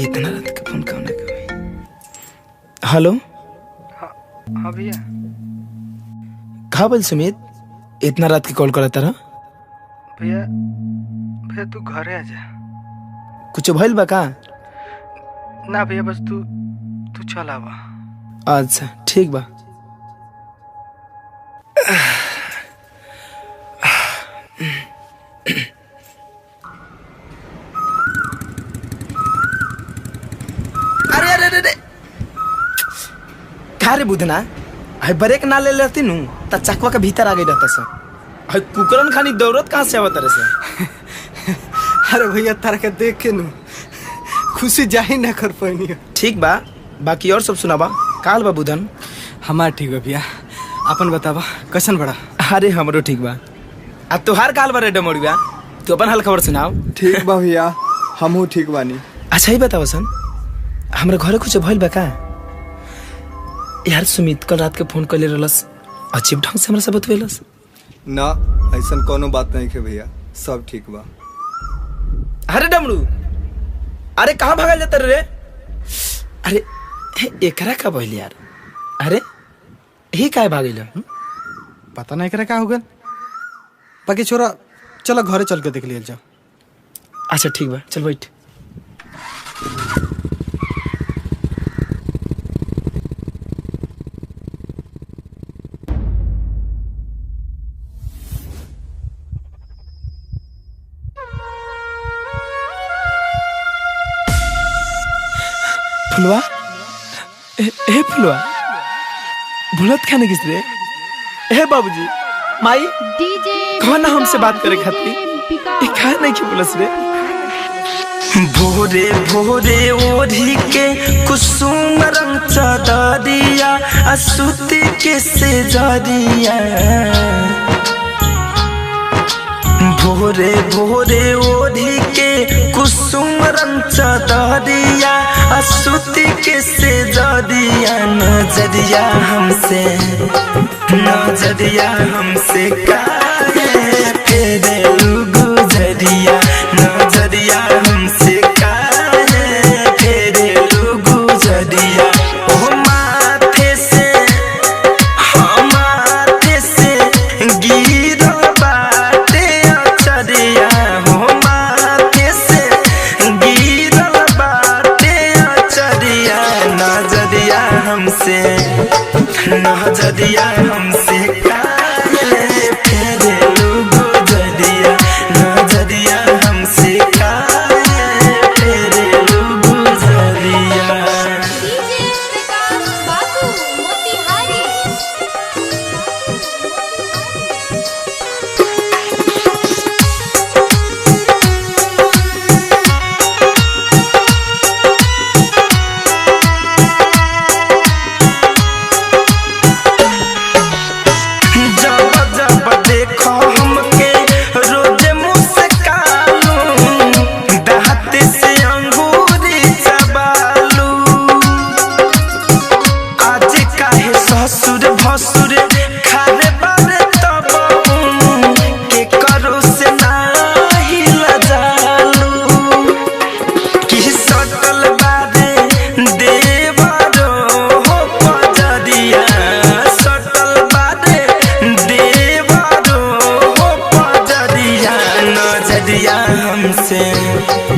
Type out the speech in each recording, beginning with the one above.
इतना रात के फोन कौन है? हेलो। हाँ भैया। कहाँ बोल सुमित, इतना रात के कॉल करा तारा? भैया भैया तू घरे आ जा। कुछ भइल बा का? ना भैया बस तू चल आवा। अच्छा ठीक बा। अरे अरे अरे का रे बुधना, है ब्रेक ना ले लेती नु त चकवा के भीतर आ गई रहता सर। है कुकरन खानी दौड़त कहाँ से आवत रे? अरे भैया तारा के देख के नु खुशी जाही ना कर पानी। ठीक बा, बाकी और सब सुनाबा। काल बा बुधन? हमार ठीक बा भैया, अपन बतावा कैसन बड़ा? अरे हमरो ठीक बा। आ तोहार काल बा रे डमोड़िया, तू अपन हाल खबर सुनाओ। ठीक बा भैया, हमहू ठीक बानी। अच्छा ही बताओ सन, हमरा घरे कुछ भइल बा का? यार सुमित कल रात के फोन कर ले रहलस, अजीब ढंग से हमरा से बतवेलस। ना ऐसन कोनो बात नहीं है भैया, सब ठीक बा। अरे डमरू, अरे कहाँ भागल जाता रे? अरे एकरा का भइल यार? अरे ही काहे भागिल? पता नहीं करे का हो गया। बाकी छोरा चलो घरे चल के देख लिया जाओ। अच्छा ठीक बा, चल बैठ। फुलवा, ए फुलवा, भूलत खाने किस रे? ए बाबूजी, माई, कौन हमसे बात करे खाती? ए खाए नहीं क्यों बोलस रे? भोरे भोरे ओढ़ी के कुसुम रंग चादरिया, असुती के से जरिया। भोरे भोरे ओढ़ी के कुसुम रंग चादरिया, असुती के से जरिया। नजरिया हमसे काहे फेरे गुजरिया? नजरिया हमसे काहे फेरे गुजरिया? ओ माथे से गिरल बाटे अचरिया। हो माथे से गिरल बाटे अचरिया। नजरिया हमसे काहे फेरे गुजरिया? नजरिया हमसे काहे फेरे गुजरिया?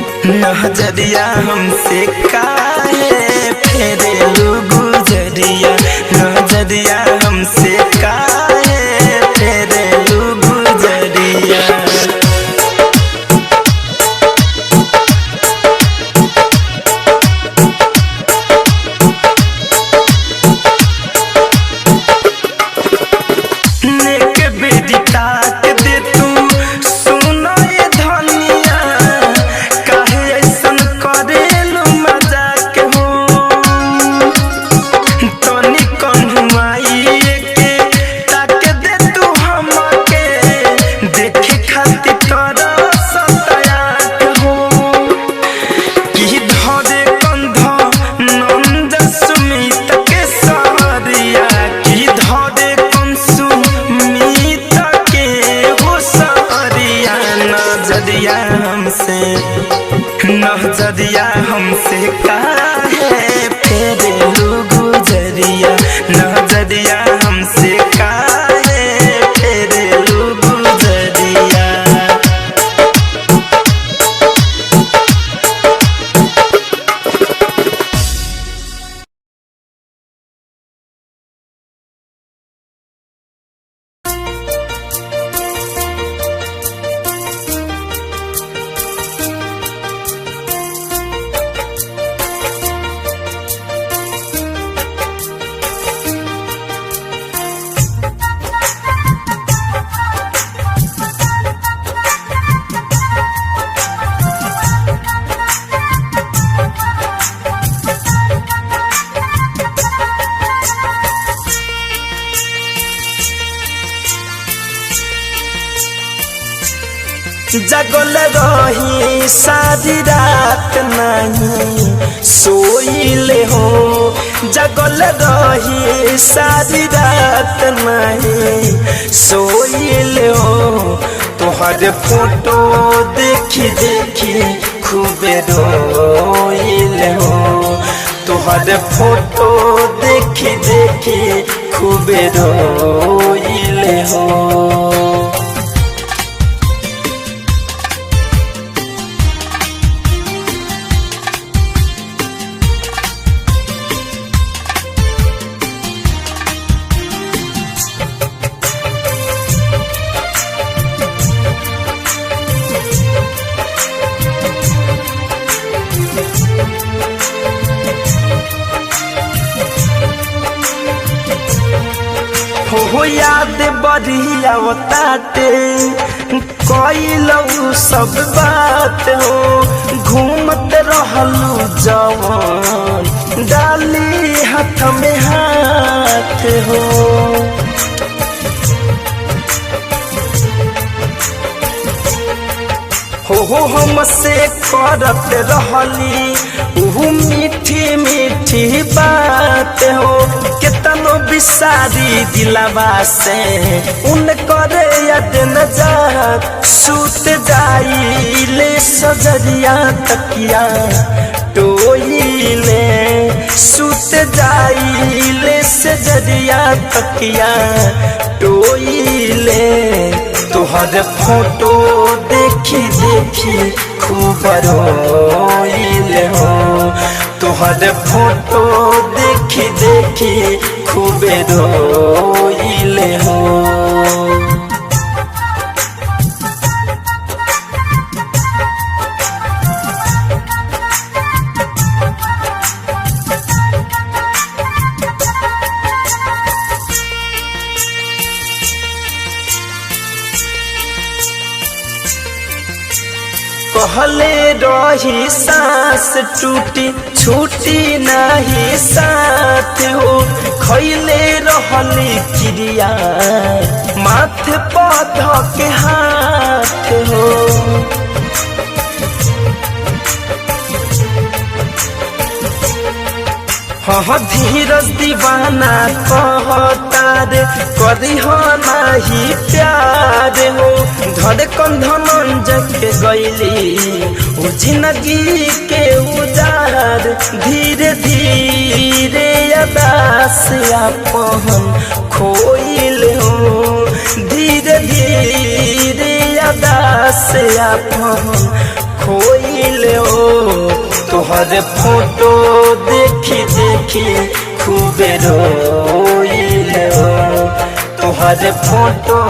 नजरिया हमसे काहे फेरे गुजरिया? नजरिया हमसे काहे फेरे गुजरिया? नेक बेदी ताक दे तू सुनो ये धनिया, काहे ऐसन करेलु मजाक हो? तनी कन्हुआई के ताक दे तू हमके, देखे खातिर तोरा सतायाक हो। कि धरे कंध नंद सुमित के सहरिया, कि धरे सुमित के हो सहरिया। नजरिया हमसे काहे फेरेलू गुजरिया नजरिया हमसे काहे फेरेलू गुजरिया। जगल रही सारी रात नहीं सोइले हो, जगल रही सारी रात नहीं सोइले हो। तोहर फोटो देखी देखी खूब रोइले हो, तोहर फोटो देखी देखी खूब रोइले हो। हो याद बढ़िया ताटे कइलू सब बात हो, घूमत रहलू जवान डाली हाथ में हाथ हो। हो हमसे करत रहली ऊ मीठी मीठी बात हो, केतनो बिसारी दिलवा से उन करे याद न जात। सूत जाइले सजरिया तकिया टोइले, सूत जाइले सजरिया तकिया टोइले। तोहर फोटो देखी देखी खूब रोइले हो, तोहर फोटो देखी देखी खूब रोइले हो। कहले रही सांस टूटी छूटी नहीं साथ हो, खैले रहली क्रिया माथे पध के हाथ हो। हाँ धीरज दीवाना कहतार करी हो नहीं प्यार हो, धड़कन धनंजय के गईली उ जिंदगी के उजार। धीरे धीरे अदास आपन खोइल हो, धीरे धीरे अदास आपन खोइल हो। तोहर फोटो देखी देखी खूब रोइले हो, तोहर फोटो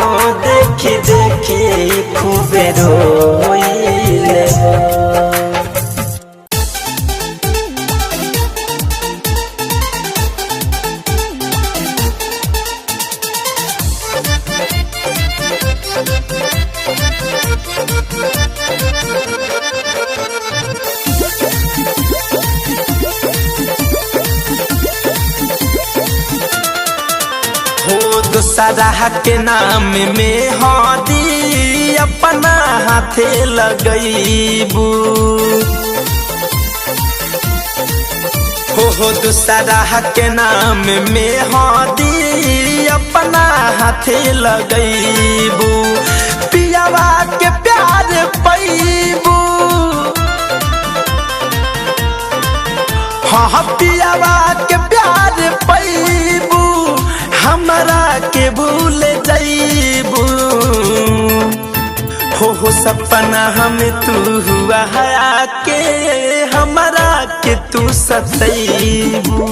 देखी देखी खूब रोइले हो। दूसरा के नाम में हदी अपना हाथे लगईबू हो दूसरा के नाम में हदी अपना हाथे लगईबू। पियावा के प्यार पैबू सपना हमें तू हुआ है के हमारा के तू सतैबू।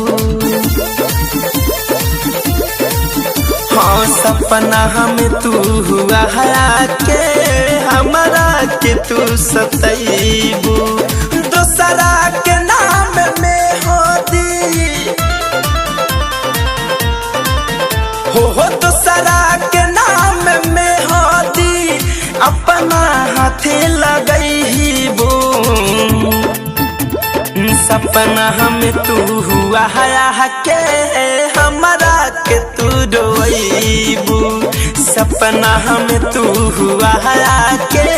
हाँ सपना हमें तू हुआ है के हमारा के तू सतैबू। दूसरा के नाम में हो दी हो दूसरा के नाम में हो दी अपना हाथे लगैबू। सपना हमें तू हुआ है के हमारा के तू रोइबू। सपना हमें तू हुआ है के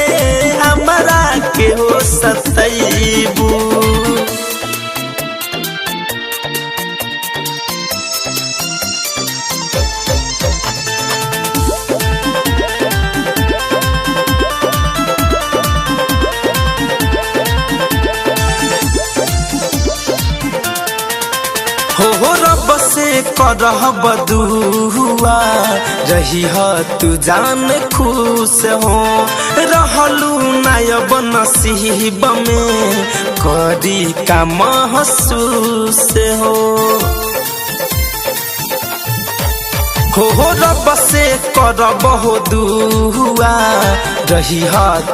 हमारा के हो सतैबू। हो रब से करह बदुआ रही तू जान खुश हो। रहलू नायब नसीब में करी का महसूस हो रब से करब हो दुआ रही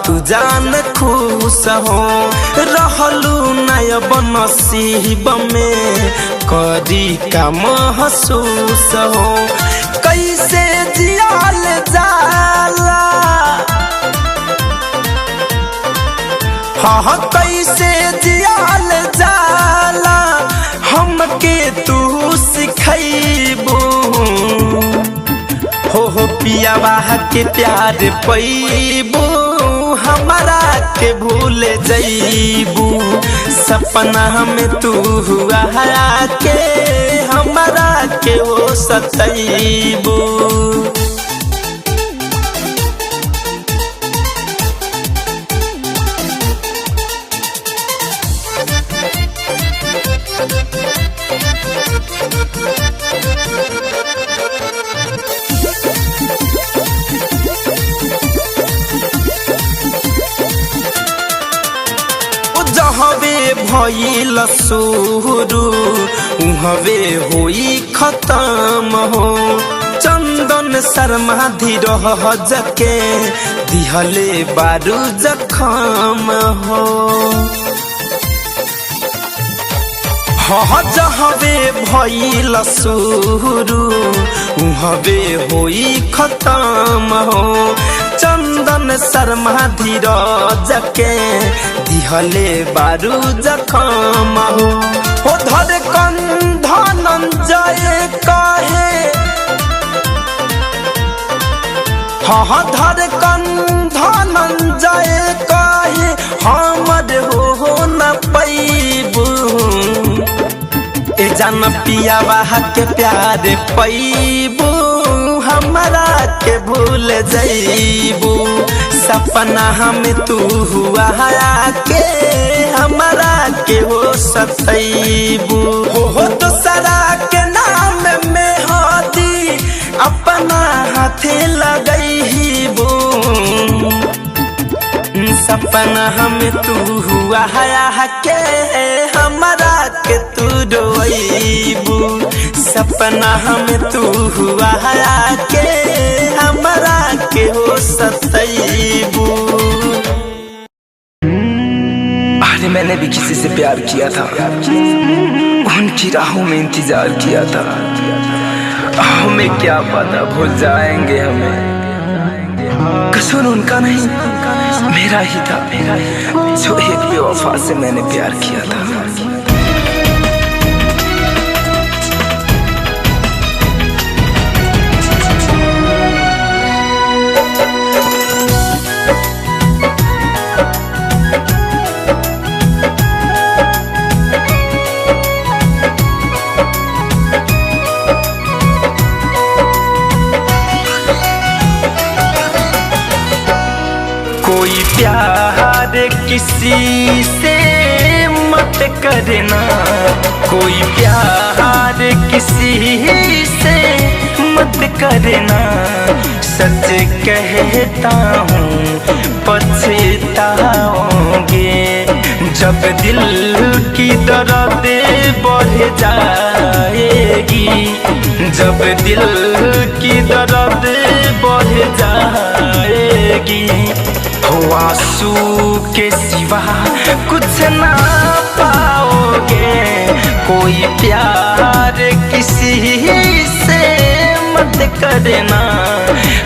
तू जान खुश हो। रहलू नायब नसीब में करी का महसूस हो। कैसे जियाल जाला हाँ कैसे जियाल जाला हमके तू सिखैबू। हो पियावा के प्यार पैबू हमारा के भूल जैबू। सपना हमें तू हुआ है के हमारा के हो सतैबू। जहवे भइल शुरू उहवे होई खत्म हो। चंदन शर्मा धीरह जके दिहले बारू जखम हो। हाँ जहवे भइल शुरू उहवे होई खत्म हो। चंदन शर्मा धीरज के दिहले बारू जखम हो। धर धनंजय कहे हाँ धर धनंजय कहे हमर हो न पैबू। ए जान पियावा के प्यार पैबू हमारा के भूल जैबू। सपना हमें तू हुआ है के हमारा के हो सतैबू। हो दूसरा के नाम में हो दी अपना हाथे लगैबू। सपना हमें तू हुआ है के हमारा के तू रोइबू। सपना हमें तू हुआ है के हमारा के हो सतैबू। अरे मैंने भी किसी से प्यार किया था, उनकी राहों में इंतजार किया था। हमें क्या पता भूल जाएंगे हमें। कसूर उनका नहीं मेरा ही था, जो एक बेवफा से मैंने प्यार किया था। कोई प्यार किसी से मत करना, कोई प्यार किसी से मत करना, सच कहता हूँ पछताओगे। जब दिल की दर्द बढ़ जाएगी, जब दिल की दर्द बढ़ जाएगी, हो आंसू के सिवा कुछ ना पाओगे। कोई प्यार किसी से मत करना,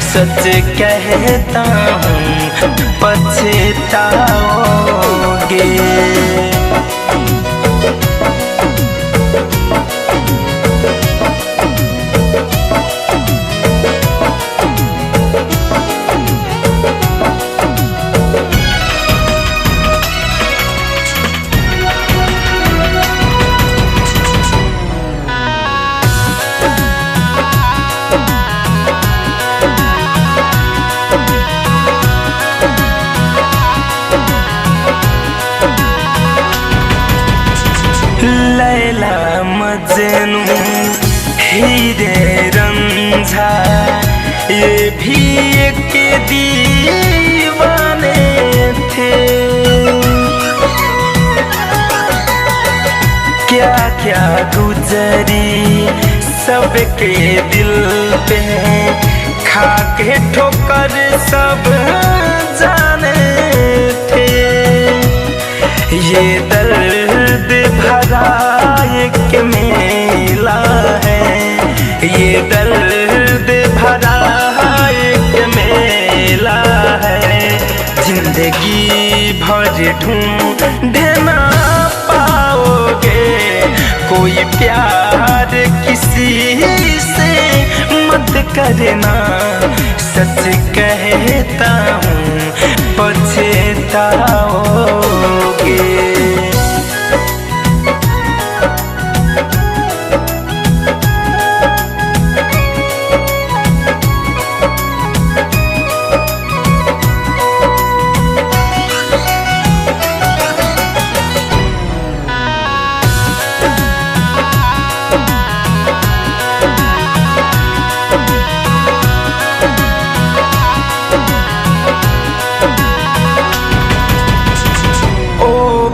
सच कहता हूँ पछताओगे। लैला मजनू हीरे रंझा, ये भी एक दीवाने थे। क्या क्या गुजरी सबके दिल पे, खा के ठोकर सब जाने थे। ये दर्द भरा एक मेला है, ये दर्द भरा एक मेला है। जिंदगी भर ढूंढना पाओगे, कोई प्यार किसी से मत करना, सच कहता हूँ पछताओगे।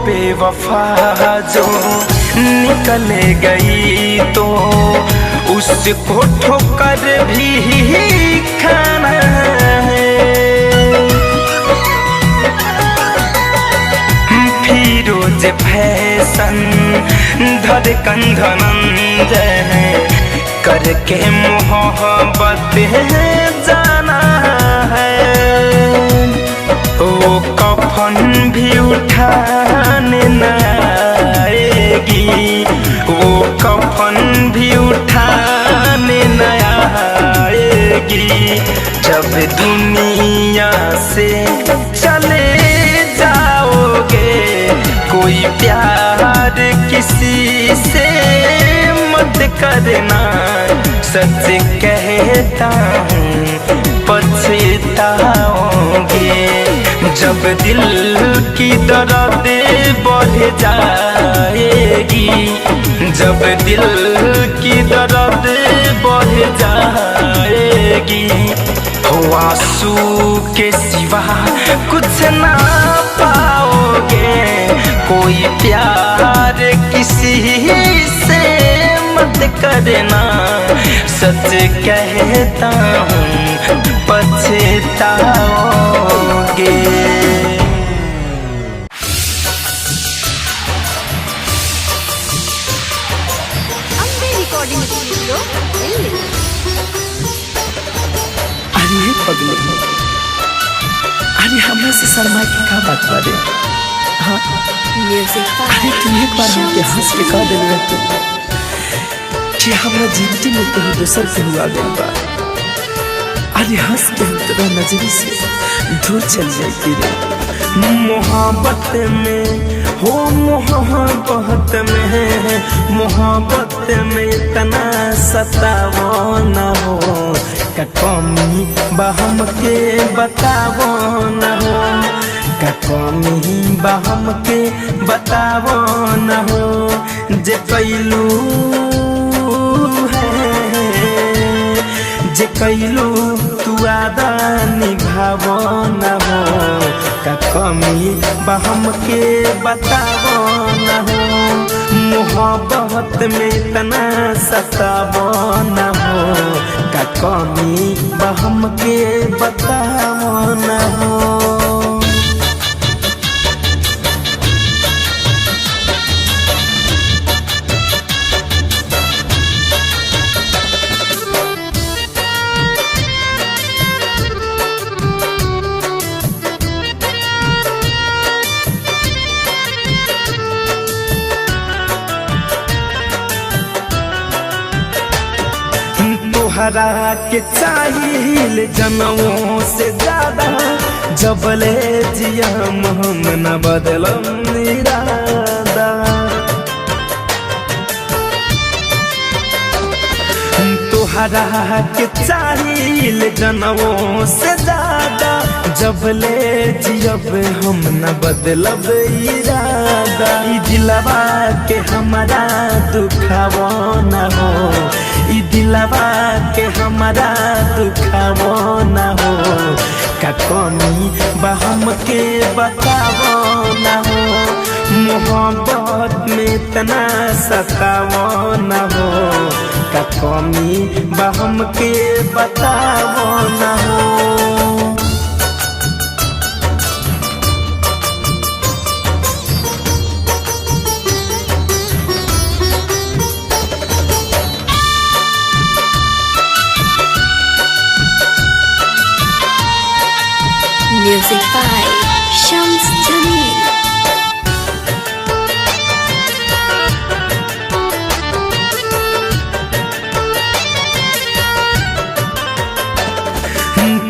बेवफा जो निकले गई तो उसको ठोकर भी खाना है। फिरोज फैशन धड़कन धनंजय करके मोहब्बत जाना है। वो कफन भी उठाने न आएगी, वो कफन भी उठाने न आएगी। जब दुनिया से चले जाओगे, कोई प्यार किसी से मत करना, सच कहता हूँ पछताओगे। जब दिल की दर्द बढ़ जाएगी, जब दिल की दर्द बढ़ जाएगी, हो आंसू के सिवा कुछ ना पाओगे। कोई प्यार किसी से मत करना, सच कहता हूँ पछताओगे। अरे पगले, अरे हमरा से शर्मा की का बात बारे? हाँ अरे तुम एक बार हमके हंस के कह दिल कि हमरा जिंदगी में तो दूसर के हुआ गया बा। अरे हंस के हम तेरा नजरी से दूर चल जाती रे। मोहब्बत में हो, मोहब्बत में इतना सतावो न हो, का कमी बहम के बतावो न हो, का कमी बहम के बतावो न हो। जे कैलू है कैलू तू आदा निभावो न हो का कमी बहम के बतावो न हो मोहब्बत में इतना सतावो न हो का कमी बहम के बतावो न हो। तोहरा के चाहिल जनमों से ज्यादा जबले जियम हम न बदलम इरादा तोहरा के चाहिल जनमों से ज्यादा जबले जियब हम न बदलब इरादा ई दिलवा के हमारा दुखावो न हो ई दिलवा के हमारा दुखावो न हो का कमी बहम के बतावो न हो मोहब्बत में इतना सतावो न हो का कमी बहम के बतावो न हो। Music by Shams Jamil.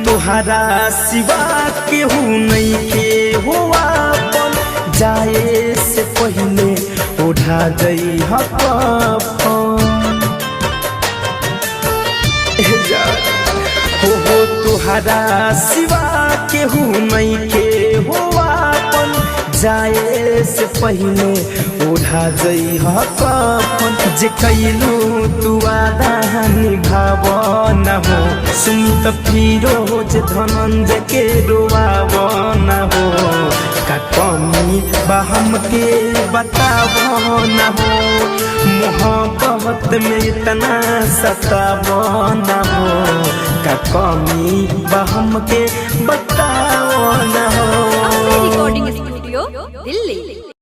तोहरा सिवा केहू नहीं के हुआ पन जाए से पहले उठा गई हो तोहरा सिवा केहू नहीं के हुआ पन जाए से पहले ओढ़ा जई हकन जे कैलू तू आदा निभावो न हो सुमित फिरोज धनंजय के रोवावो न हो का कमी बहम के बतावो न हो मोहब्बत में इतना सतावो न हो का कमी बहम के बता